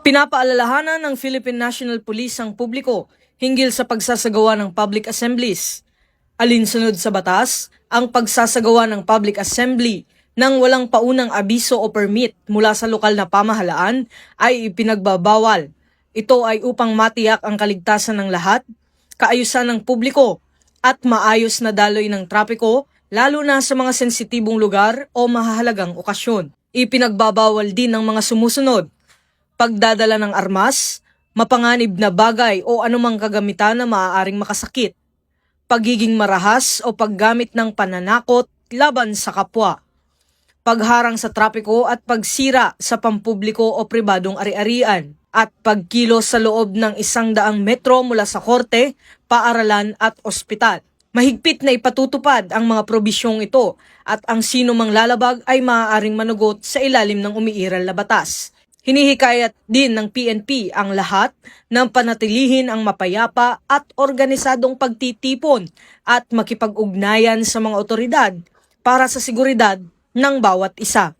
Pinapaalalahanan ng Philippine National Police ang publiko hinggil sa pagsasagawa ng public assemblies. Alinsunod sa batas, ang pagsasagawa ng public assembly nang walang paunang abiso o permit mula sa lokal na pamahalaan ay ipinagbabawal. Ito ay upang matiyak ang kaligtasan ng lahat, kaayusan ng publiko at maayos na daloy ng trapiko lalo na sa mga sensitibong lugar o mahahalagang okasyon. Ipinagbabawal din ng mga sumusunod: pagdadala ng armas, mapanganib na bagay o anumang kagamitan na maaaring makasakit, pagiging marahas o paggamit ng pananakot laban sa kapwa, pagharang sa trapiko at pagsira sa pampubliko o pribadong ari-arian, at pagkilos sa loob ng 100 metro mula sa korte, paaralan at ospital. Mahigpit na ipatutupad ang mga probisyong ito at ang sino mang lalabag ay maaaring manugot sa ilalim ng umiiral na batas. Hinihikayat din ng PNP ang lahat ng panatilihin ang mapayapa at organisadong pagtitipon at makipag-ugnayan sa mga otoridad para sa seguridad ng bawat isa.